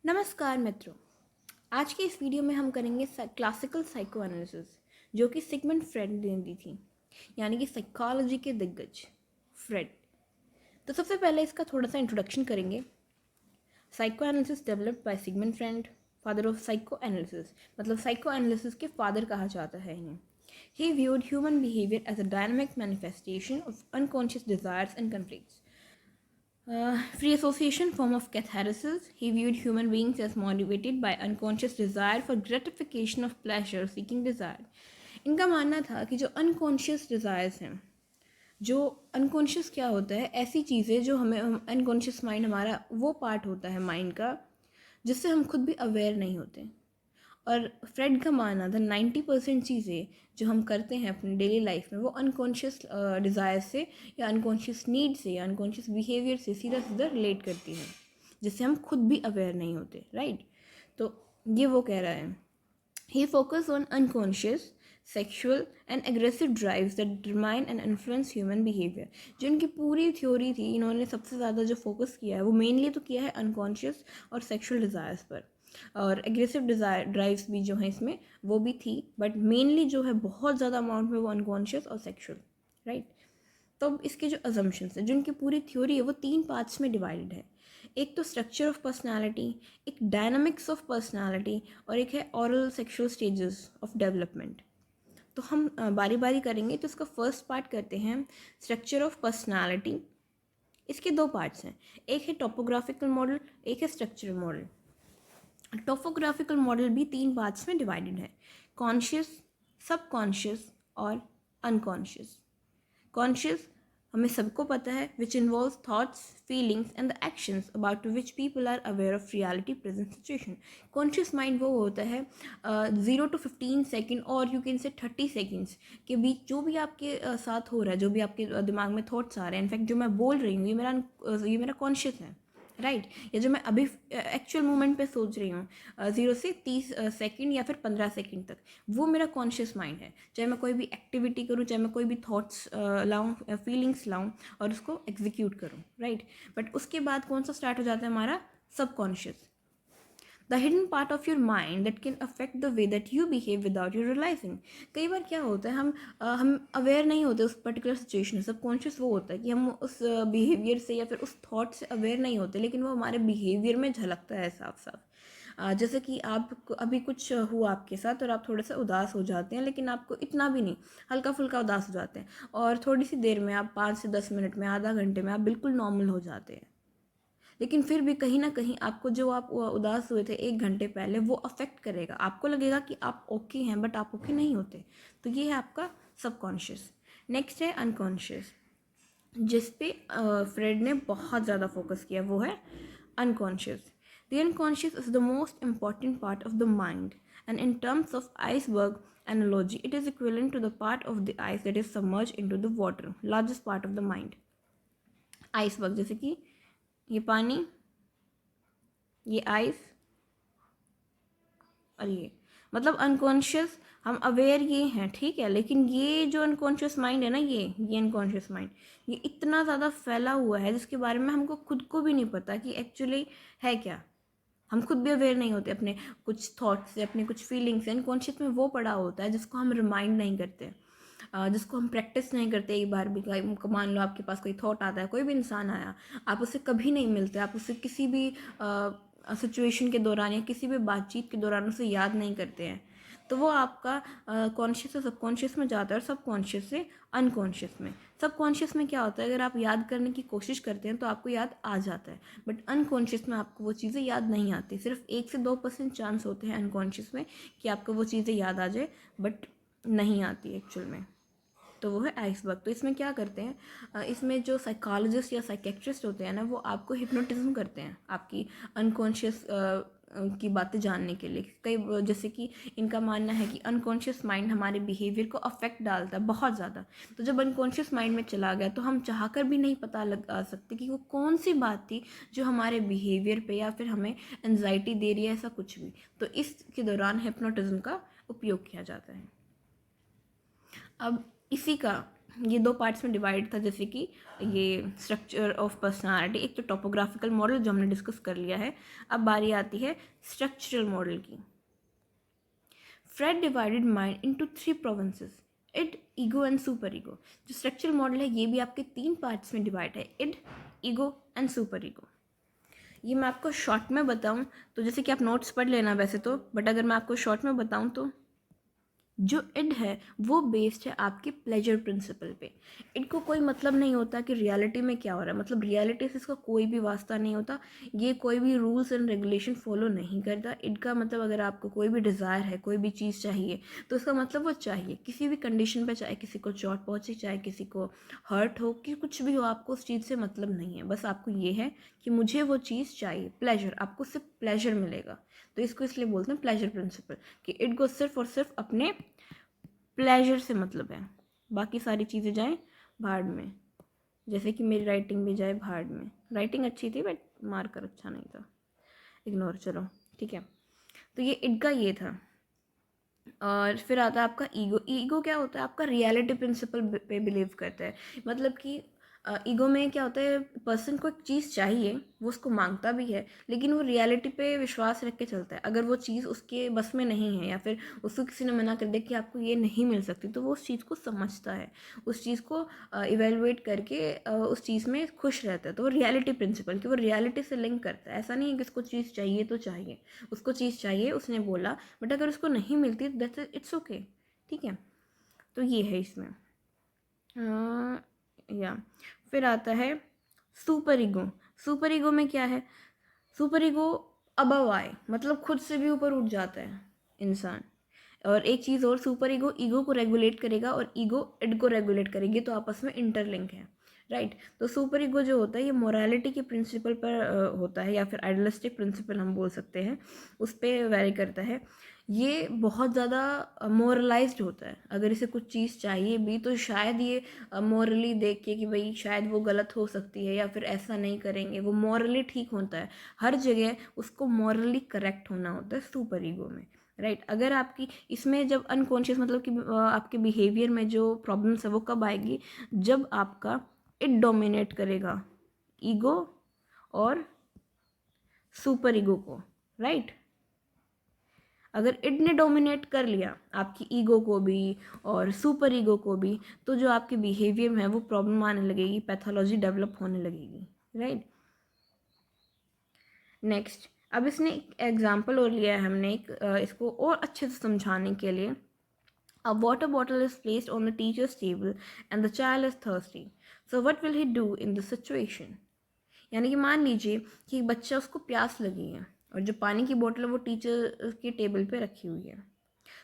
नमस्कार मित्रों। आज के इस वीडियो में हम करेंगे क्लासिकल साइको एनालिसिस, जो कि सिगमंड फ्रेड ने दी थी, यानी कि साइकोलॉजी के दिग्गज फ्रेड। तो सबसे पहले इसका थोड़ा सा इंट्रोडक्शन करेंगे। Psychoanalysis developed by Sigmund Freud, father of psychoanalysis, मतलब साइको एनालिसिस के फादर कहा जाता है इन्हें। ही viewed human behavior as a dynamic manifestation of unconscious desires and conflicts. Free association form of catharsis. He viewed human beings as motivated by unconscious desire for gratification of pleasure seeking desire. इनका मानना था कि जो unconscious desires हैं, जो unconscious क्या होता है, ऐसी चीज़ें जो हमें अनकॉन्शियस माइंड हमारा वो पार्ट होता है माइंड का जिससे हम खुद भी अवेयर नहीं होते। और फ्रेड का मानना था 90% चीज़ें जो हम करते हैं अपनी डेली लाइफ में वो अनकॉन्शियस डिज़ायर से या अनकॉन्शियस नीड से या अनकॉन्शियस बिहेवियर से सीधा सीधा रिलेट करती हैं, जिससे हम खुद भी अवेयर नहीं होते। राइट, तो ये वो कह रहा है। He focus on unconscious sexual and aggressive drives that determine and influence human behaviour. जो इनकी पूरी थ्योरी थी, इन्होंने सबसे ज़्यादा जो फोकस किया है वो मेनली तो किया है अनकॉन्शियस और सेक्शुअल डिज़ायर्स पर, और एग्रेसिव डिज़ायर ड्राइव्स भी जो हैं इसमें वो भी थी, बट मेनली जो है बहुत ज़्यादा अमाउंट में वो अनकॉन्शियस और सेक्शुअल। राइट, तो अब इसके जो अजम्पशंस है, जो इनकी पूरी थ्योरी है वो 3 पार्ट्स में डिवाइडेड है। एक तो स्ट्रक्चर ऑफ पर्सनालिटी, एक डायनामिक्स ऑफ पर्सनालिटी, और एक है oral sexual stages of development. तो हम बारी बारी करेंगे। तो इसका फर्स्ट पार्ट करते हैं, स्ट्रक्चर ऑफ पर्सनालिटी। इसके 2 पार्ट्स हैं, एक है टोपोग्राफिकल मॉडल, एक है स्ट्रक्चरल मॉडल। टोपोग्राफिकल मॉडल भी 3 पार्ट्स में डिवाइडेड है, कॉन्शियस, सबकॉन्शियस और अनकॉन्शियस। कॉन्शियस हमें सबको पता है, which involve thoughts, feelings and the actions about which people are aware of reality present situation. Conscious mind वो होता है 0 to 15 सेकेंड और यू कैन से 30 सेकेंड्स के बीच जो भी आपके साथ हो रहा है, जो भी आपके दिमाग में थॉट्स आ रहे हैं, इनफैक्ट जो मैं बोल रही हूँ ये मेरा कॉन्शियस है। राइट, या जो मैं अभी एक्चुअल मोमेंट पे सोच रही हूँ 0 से 30 सेकेंड या फिर 15 सेकेंड तक, वो मेरा कॉन्शियस माइंड है। चाहे मैं कोई भी एक्टिविटी करूँ, चाहे मैं कोई भी थॉट्स लाऊँ, फीलिंग्स लाऊँ और उसको एग्जीक्यूट करूँ। राइट, बट उसके बाद कौन सा स्टार्ट हो जाता है, हमारा subconscious, the hidden part of your mind that can affect the way that you behave without you realising. कई बार क्या होता है, हम अवेयर नहीं होते उस पर्टिकुलर सिचुएशन। सबकॉन्शियस वो होता है कि हम उस बिहेवियर से या फिर उस थॉट से अवेयर नहीं होते, लेकिन वो हमारे बिहेवियर में झलकता है साफ साफ। जैसे कि आप अभी कुछ हुआ आपके साथ और आप थोड़ा सा उदास हो जाते हैं, लेकिन आपको इतना भी नहीं, हल्का फुल्का उदास हो जाते हैं, और थोड़ी सी देर में आप 5 से 10 मिनट में, आधा घंटे में आप बिल्कुल नॉर्मल हो जाते हैं। लेकिन फिर भी कहीं ना कहीं आपको जो आप उदास हुए थे 1 घंटे पहले वो अफेक्ट करेगा। आपको लगेगा कि आप ओके हैं, बट आप ओके नहीं होते। तो ये है आपका सबकॉन्शियस। नेक्स्ट है अनकॉन्शियस, जिस पे फ्रेड ने बहुत ज़्यादा फोकस किया, वो है unconscious. The unconscious is the most important part of the mind, and in terms of iceberg analogy it is equivalent to the part of the ice that is submerge into the water, largest part of the mind. Iceberg जैसे कि ये पानी, ये ice, और ये मतलब unconscious. हम aware ये हैं, ठीक है, लेकिन ये जो अनकॉन्शियस माइंड है ना, ये अनकॉन्शियस माइंड ये इतना ज़्यादा फैला हुआ है जिसके बारे में हमको खुद को भी नहीं पता कि एक्चुअली है क्या। हम खुद भी अवेयर नहीं होते अपने कुछ थॉट्स से, अपने कुछ फीलिंग्स से। अनकॉन्शियस में वो पड़ा होता है जिसको हम रिमाइंड नहीं करते, जिसको हम प्रैक्टिस नहीं करते। एक बार भी मान लो आपके पास कोई थॉट आता है, कोई भी इंसान आया, आप उससे कभी नहीं मिलते, आप उससे किसी भी सिचुएशन के दौरान या किसी भी बातचीत के दौरान उसे याद नहीं करते हैं, तो वो आपका कॉन्शियस से सबकॉन्शियस में जाता है और सबकॉन्शियस से अनकॉन्शियस में। सबकॉन्शियस में क्या होता है, अगर आप याद करने की कोशिश करते हैं तो आपको याद आ जाता है, बट अनकॉन्शियस में आपको वो चीज़ें याद नहीं आती। सिर्फ 1 से 2% चांस होते हैं अनकॉन्शियस में कि आपको वो चीज़ें याद आ जाए, बट नहीं आती एक्चुअल में। तो वो है आइसबर्ग। तो इसमें क्या करते हैं, इसमें जो साइकोलॉजिस्ट या साइकेट्रिस्ट होते हैं ना, वो आपको हिप्नोटिज्म करते हैं आपकी अनकॉन्शियस की बातें जानने के लिए। कई जैसे कि इनका मानना है कि अनकॉन्शियस माइंड हमारे बिहेवियर को अफेक्ट डालता है बहुत ज़्यादा। तो जब अनकॉन्शियस माइंड में चला गया तो हम चाहकर भी नहीं पता लगा सकते कि वो कौन सी बात थी जो हमारे बिहेवियर पे या फिर हमें एनजाइटी दे रही है, ऐसा कुछ भी। तो इसके दौरान हिप्नोटिज्म का उपयोग किया जाता है। अब इसी का ये 2 पार्ट्स में डिवाइड था, जैसे कि ये स्ट्रक्चर ऑफ पर्सनालिटी, एक तो टोपोग्राफिकल मॉडल जो हमने डिस्कस कर लिया है। अब बारी आती है स्ट्रक्चरल मॉडल की। Freud divided mind into 3 provinces, id, ego and superego. जो स्ट्रक्चरल मॉडल है ये भी आपके 3 पार्ट्स में डिवाइड है, id, ego and superego. ये मैं आपको शॉर्ट में बताऊं तो जैसे कि आप नोट्स पढ़ लेना वैसे तो, बट अगर मैं आपको शॉर्ट में बताऊं तो जो इड है वो बेस्ड है आपके प्लेजर प्रिंसिपल पे। इड को कोई मतलब नहीं होता कि रियलिटी में क्या हो रहा है, मतलब रियलिटी से इसका कोई भी वास्ता नहीं होता, ये कोई भी रूल्स एंड रेगुलेशन फॉलो नहीं करता। इड का मतलब अगर आपको कोई भी डिज़ायर है, कोई भी चीज़ चाहिए तो इसका मतलब वो चाहिए किसी भी कंडीशन पे, चाहे किसी को चोट पहुँचे, चाहे किसी को हर्ट हो, कि कुछ भी हो, आपको उस चीज़ से मतलब नहीं है। बस आपको ये है कि मुझे वो चीज़ चाहिए, प्लेजर, आपको सिर्फ प्लेजर मिलेगा। तो इसको इसलिए बोलते हैं प्लेजर प्रिंसिपल, कि इट को सिर्फ और सिर्फ अपने प्लेजर से मतलब है, बाकी सारी चीज़ें जाएं भाड़ में। जैसे कि मेरी राइटिंग भी जाए भाड़ में। राइटिंग अच्छी थी बट मार्कर अच्छा नहीं था, इग्नोर, चलो ठीक है। तो ये इट का ये था। और फिर आता है आपका ईगो। ईगो क्या होता है? आपका रियलिटी प्रिंसिपल पे बिलीव करता है। मतलब कि ईगो में क्या होता है, पर्सन को एक चीज़ चाहिए, वो उसको मांगता भी है, लेकिन वो रियलिटी पे विश्वास रख के चलता है। अगर वो चीज़ उसके बस में नहीं है या फिर उसको किसी ने मना कर दिया कि आपको ये नहीं मिल सकती, तो वो उस चीज़ को समझता है, उस चीज़ को इवेलुएट करके उस चीज़ में खुश रहता है। तो वो रियलिटी प्रिंसिपल, कि वो रियलिटी से लिंक करता है। ऐसा नहीं है कि उसको चीज़ चाहिए तो चाहिए, उसको चीज़ चाहिए, उसने बोला, बट अगर उसको नहीं मिलती दैट्स इट्स ओके, ठीक है। तो ये है इसमें या फिर आता है सुपर ईगो। सुपर ईगो में क्या है? सुपर ईगो अबव आए, मतलब खुद से भी ऊपर उठ जाता है इंसान। और एक चीज़ और, सुपर ईगो ईगो को रेगुलेट करेगा और ईगो इड को रेगुलेट करेगी, तो आपस में इंटरलिंक है, राइट। तो सुपर ईगो जो होता है ये मोरालिटी के प्रिंसिपल पर होता है, या फिर आइडियलिस्टिक प्रिंसिपल हम बोल सकते हैं, उस पर वेरी करता है। ये बहुत ज़्यादा मोरलाइज्ड होता है। अगर इसे कुछ चीज़ चाहिए भी तो शायद ये मॉरली देख के कि भाई शायद वो गलत हो सकती है या फिर ऐसा नहीं करेंगे, वो मॉरली ठीक होता है। हर जगह उसको मॉरली करेक्ट होना होता है सुपर ईगो में, राइट। अगर आपकी इसमें जब अनकॉन्शियस, मतलब कि आपके बिहेवियर में जो प्रॉब्लम्स है वो कब आएगी? जब आपका इट डोमिनेट करेगा ईगो और सुपर ईगो को, राइट। अगर इट ने डोमिनेट कर लिया आपकी ईगो को भी और सुपर ईगो को भी, तो जो आपके बिहेवियर में है वो प्रॉब्लम आने लगेगी, पैथोलॉजी डेवलप होने लगेगी, राइट। नेक्स्ट, अब इसने एक एग्जाम्पल और लिया है हमने एक इसको और अच्छे से समझाने के लिए। A water bottle is placed on the teacher's table and the child is thirsty. So what will he do in this situation? यानी कि मान लीजिए कि एक बच्चा, उसको प्यास लगी है और जो पानी की बोतल है वो टीचर की टेबल पे रखी हुई है।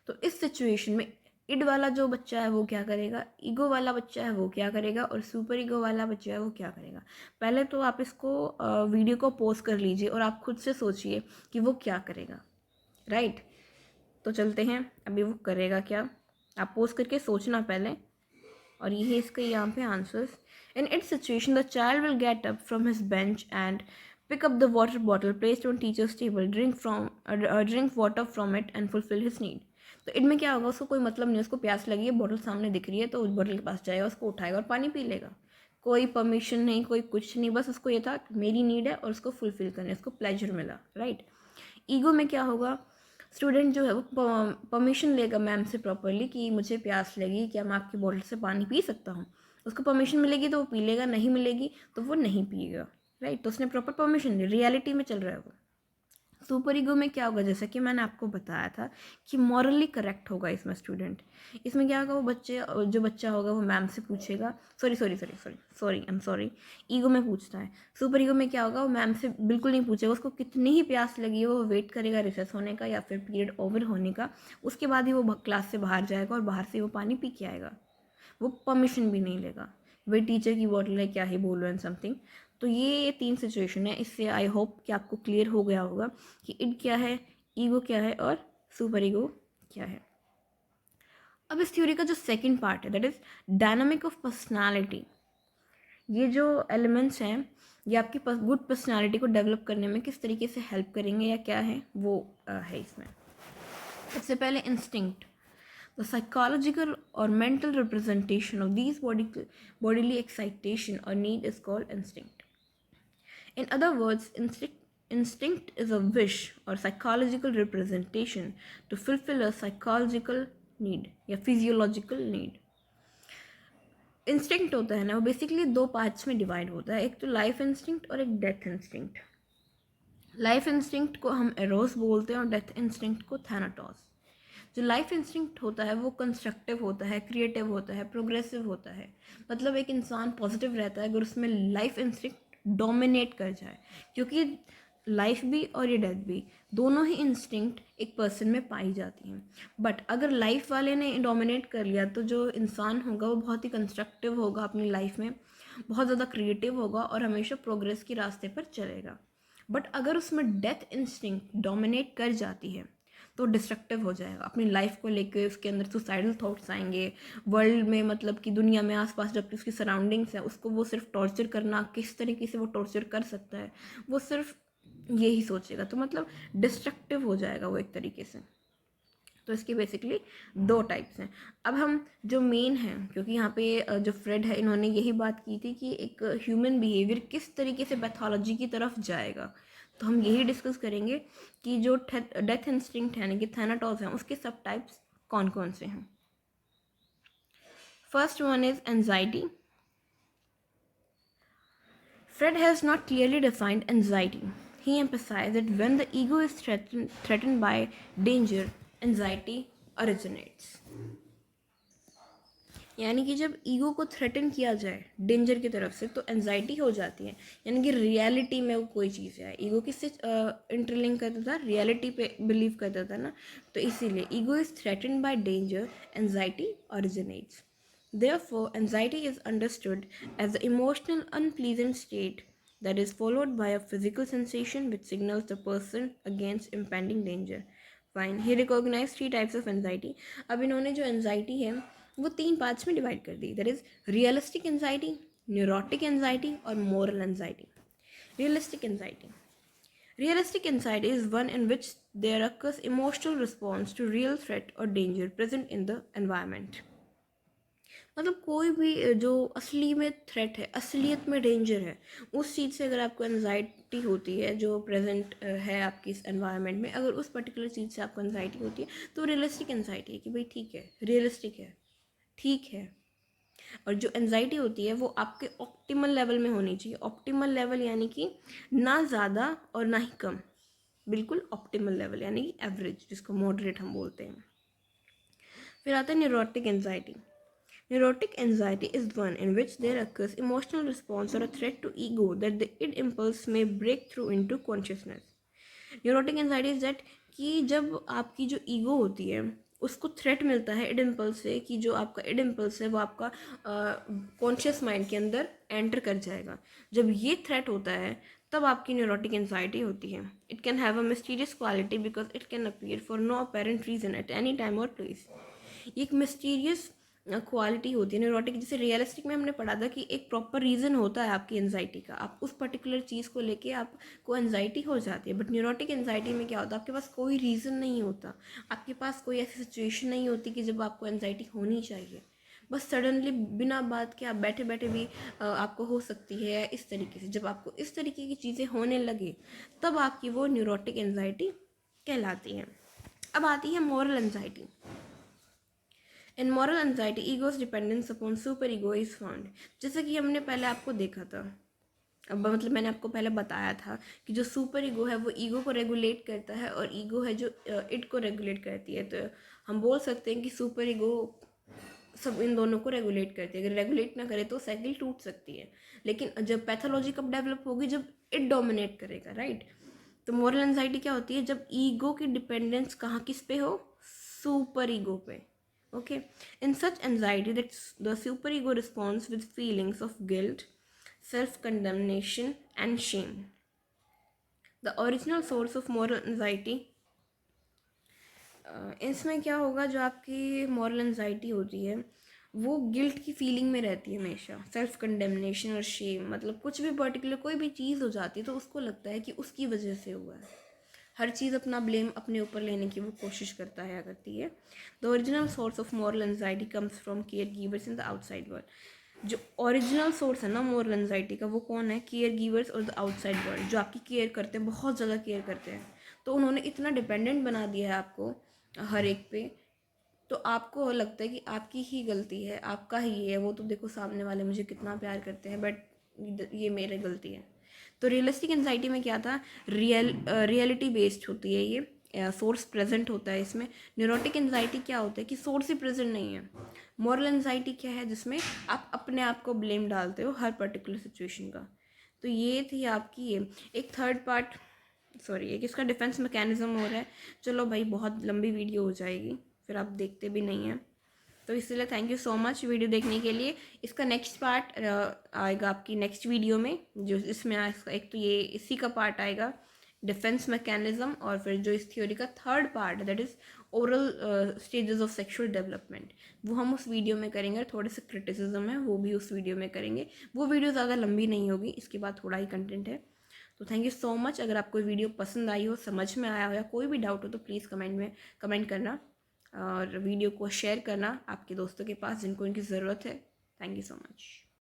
तो इस सिचुएशन में इड वाला जो बच्चा है वो क्या करेगा, ईगो वाला बच्चा है वो क्या करेगा, और सुपर ईगो वाला बच्चा है वो क्या करेगा? पहले तो आप इसको वीडियो को पॉज कर लीजिए और आप खुद से सोचिए कि वो क्या करेगा, राइट। तो चलते हैं, अभी वो करेगा क्या, आप पॉज करके सोचना पहले। और ये है इसका यहाँ पे answers. In it situation the child will get up from his bench and pick up the water bottle placed on teacher's table, drink water from it and fulfil his need. तो इनमें क्या होगा, उसको कोई मतलब नहीं, उसको प्यास लगी है, बॉटल सामने दिख रही है, तो उस बॉटल के पास जाएगा, उसको उठाएगा और पानी पी लेगा। कोई परमिशन नहीं, कोई कुछ नहीं, बस उसको ये था मेरी नीड है और उसको फुलफिल करना है, उसको प्लेजर मिला, राइट। ईगो में क्या होगा, स्टूडेंट जो है वो परमिशन लेगा मैम से प्रॉपरली कि मुझे प्यास लगी, क्या मैं आपकी बॉटल से पानी पी सकता हूँ। उसको परमिशन मिलेगी तो वो पी लेगा, नहीं मिलेगी तो वो नहीं पिएगा, राइट। तो उसने प्रॉपर परमिशन ली, रियलिटी में चल रहा है वो। सुपर ईगो में क्या होगा, जैसा कि मैंने आपको बताया था कि मॉरली करेक्ट होगा इसमें स्टूडेंट। इसमें क्या होगा, वो बच्चे, जो बच्चा होगा वो मैम से पूछेगा, आई एम सॉरी, ईगो में पूछता है। सुपर ईगो में क्या होगा, वो मैम से बिल्कुल नहीं पूछेगा, उसको कितनी ही प्यास लगी हो वो वेट करेगा रिसेस होने का या फिर पीरियड ओवर होने का, उसके बाद ही वो क्लास से बाहर जाएगा और बाहर से वो पानी पी के आएगा, वो परमिशन भी नहीं लेगा। वे टीचर की बॉटल है, क्या ही बोलो एंड समथिंग। तो ये 3 सिचुएशन है। इससे आई होप कि आपको क्लियर हो गया होगा कि इड क्या है, ईगो क्या है और सुपर ईगो क्या है। अब इस थ्योरी का जो सेकंड पार्ट है, that is dynamic of personality. ये जो एलिमेंट्स हैं ये आपकी गुड पर्सनालिटी को डेवलप करने में किस तरीके से हेल्प करेंगे या क्या है वो है इसमें। सबसे पहले instinct. The psychological or mental representation of these bodily excitation or need is called instinct. In other words, instinct is a wish or psychological representation to fulfill a psychological need या physiological need. इंस्टिंक्ट होता है ना, वो basically दो parts में divide होता है, एक तो लाइफ इंस्टिंक्ट और एक डेथ इंस्टिंक्ट. लाइफ इंस्टिंक्ट को हम एरोस बोलते हैं और डेथ इंस्टिंक्ट को थैनाटोस. जो लाइफ इंस्टिंक्ट होता है वो कंस्ट्रक्टिव होता है, क्रिएटिव होता है, प्रोग्रेसिव होता है. मतलब एक इंसान पॉजिटिव रहता है अगर उसमें लाइफ इंस्टिंक्ट डोमिनेट कर जाए, क्योंकि लाइफ भी और ये डेथ भी दोनों ही इंस्टिंक्ट एक पर्सन में पाई जाती हैं. बट अगर लाइफ वाले ने डोमिनेट कर लिया तो जो इंसान होगा वो बहुत ही कंस्ट्रक्टिव होगा अपनी लाइफ में, बहुत ज़्यादा क्रिएटिव होगा और हमेशा प्रोग्रेस के रास्ते पर चलेगा. बट अगर उसमें डेथ इंस्टिंक्ट डोमिनेट कर जाती है तो डिस्ट्रक्टिव हो जाएगा अपनी लाइफ को लेकर. उसके अंदर सुसाइडल थॉट्स आएंगे, वर्ल्ड में मतलब कि दुनिया में आसपास जब उसकी सराउंडिंग्स है उसको वो सिर्फ टॉर्चर करना, किस तरीके से वो टॉर्चर कर सकता है वो सिर्फ यही सोचेगा. तो मतलब डिस्ट्रक्टिव हो जाएगा वो एक तरीके से. तो इसके बेसिकली दो टाइप्स हैं. अब हम जो मेन हैं, क्योंकि यहाँ पे जो फ्रेड है इन्होंने यही बात की थी कि एक ह्यूमन बिहेवियर किस तरीके से पैथोलॉजी की तरफ जाएगा, तो हम यही डिस्कस करेंगे कि जो डेथ इंस्टिंक्ट है यानी कि थैनाटोस है उसके सब टाइप्स कौन कौन से हैं. First one is anxiety. Fred has not clearly defined anxiety. He emphasized that when the ego is threatened by danger, anxiety originates. यानी कि जब ईगो को थ्रेटन किया जाए डेंजर की तरफ से तो एंजाइटी हो जाती है. यानी कि रियलिटी में वो कोई चीज़ है, ईगो किससे इंटरलिंक करता था, रियलिटी पे बिलीव करता था ना, तो इसीलिए ego is threatened bye danger, anxiety originates. Therefore, anxiety is understood as the emotional unpleasant state that is followed by a physical sensation which signals the person against impending danger. Fine. He recognized three types of anxiety. अब इन्होंने जो anxiety है वो तीन parts में divide कर दी. That is realistic anxiety, neurotic anxiety और moral anxiety. Realistic anxiety. Realistic anxiety is one in which there occurs emotional response to real threat or danger present in the environment. मतलब कोई भी जो असली में threat है, असलियत में डेंजर है, उस चीज़ से अगर आपको एनजाइटी होती है जो प्रेजेंट है आपकी इस एनवायरनमेंट में, अगर उस पर्टिकुलर चीज़ से आपको एनजाइटी होती है तो रियलिस्टिक एनजाइटी है कि भाई ठीक है, रियलिस्टिक है, ठीक है. और जो एनजाइटी होती है वो आपके ऑप्टिमल लेवल में होनी चाहिए. ऑप्टिमल लेवल यानी कि ना ज़्यादा और ना ही कम, बिल्कुल ऑप्टिमल लेवल यानी कि एवरेज, जिसको मॉडरेट हम बोलते हैं. फिर आता है neurotic anxiety. Neurotic anxiety is one in which there occurs emotional response or a threat to ego that the id impulse may break through into consciousness. Neurotic anxiety is that कि जब आपकी जो ईगो होती है उसको threat मिलता है end impulse से, कि जो आपका इड इम्पल्स है वो आपका कॉन्शियस माइंड के अंदर एंटर कर जाएगा. जब ये थ्रेट होता है तब आपकी न्यूरोटिक एंजाइटी होती है. It can have a mysterious quality because it can appear for no apparent reason at any time और प्लेस. एक मिस्टीरियस क्वालिटी होती है न्यूरोटिक. जैसे रियलिस्टिक में हमने पढ़ा था कि एक प्रॉपर रीज़न होता है आपकी एनजाइटी का, आप उस पर्टिकुलर चीज़ को लेके आपको एनजाइटी हो जाती है. बट न्यूरोटिक एनजाइटी में क्या होता है, आपके पास कोई रीज़न नहीं होता, आपके पास कोई ऐसी सिचुएशन नहीं होती कि जब आपको एनजाइटी होनी चाहिए. बस सडनली बिना बात के आप बैठे बैठे भी आपको हो सकती है. इस तरीके से जब आपको इस तरीके की चीज़ें होने लगे तब आपकी वो न्यूरोटिक एनजाइटी कहलाती है. अब आती है moral anxiety. In moral anxiety ego's dependence upon superego is found. जैसे कि हमने पहले आपको देखा था, अब मतलब मैंने आपको पहले बताया था कि जो सुपर ईगो है वो ईगो को रेगुलेट करता है और ईगो है जो इट को रेगुलेट करती है. तो हम बोल सकते हैं कि सुपर ईगो सब इन दोनों को रेगुलेट करती है. अगर रेगुलेट ना करे तो साइकिल टूट सकती है. लेकिन जब पैथोलॉजी कब डेवलप होगी, जब इट डोमिनेट करेगा, राइट. तो मॉरल एंजाइटी क्या होती है, जब ईगो की डिपेंडेंस कहाँ किस पे हो, सुपर ईगो पे. Okay, in such anxiety, that the superego responds with feelings of guilt, self-condemnation, and shame. The original source of moral anxiety. इसमें क्या होगा, जो आपकी मॉरल एंजाइटी होती है वो गिल्ट की फीलिंग में रहती है हमेशा, सेल्फ कंडेमनेशन और शेम. मतलब कुछ भी पर्टिकुलर कोई भी चीज़ हो जाती है तो उसको लगता है कि उसकी वजह से हुआ है. हर चीज़ अपना ब्लेम अपने ऊपर लेने की वो कोशिश करता है या करती है। The original source of moral anxiety comes from care givers in the outside world. जो ओरिजिनल सोर्स है ना मॉरल एंजाइटी का, वो कौन है? केयर गिवर्स और द आउटसाइड वर्ल्ड, जो आपकी केयर करते हैं, बहुत ज़्यादा केयर करते हैं। तो उन्होंने इतना डिपेंडेंट बना दिया है आपको हर एक पे, तो आपको लगता है कि आपकी ही गलती है, आपका ही है। वो तो देखो सामने वाले मुझे कितना प्यार करते हैं, बट ये मेरी गलती है। तो रियलिस्टिक एंजाइटी में क्या था? रियलिटी बेस्ड होती है ये, सोर्स प्रेजेंट होता है इसमें। न्यूरोटिक एंजाइटी क्या होता है कि सोर्स ही प्रेजेंट नहीं है। मॉरल एंजाइटी क्या है? जिसमें आप अपने आप को ब्लेम डालते हो हर पर्टिकुलर सिचुएशन का। तो ये थी आपकी ये एक थर्ड पार्ट, सॉरी एक इसका डिफेंस मैकेनिज्म हो रहा है। चलो भाई, बहुत लंबी वीडियो हो जाएगी, फिर आप देखते भी नहीं हैं, तो इसलिए thank you so much video देखने के लिए। इसका नेक्स्ट पार्ट आएगा आपकी नेक्स्ट वीडियो में, जो इसमें एक तो ये इसी का पार्ट आएगा डिफेंस मैकेनिज्म, और फिर जो इस थ्योरी का third part that is oral stages of sexual development, वो हम उस वीडियो में करेंगे। थोड़े से क्रिटिसिज्म है वो भी उस वीडियो में करेंगे। वो वीडियो ज़्यादा लंबी नहीं होगी, इसके बाद थोड़ा ही कंटेंट है। तो थैंक यू सो मच। अगर आपको वीडियो पसंद आई हो, समझ में आया हो, या कोई भी डाउट हो तो प्लीज़ कमेंट में कमेंट करना, और वीडियो को शेयर करना आपके दोस्तों के पास जिनको इनकी ज़रूरत है। Thank you so much.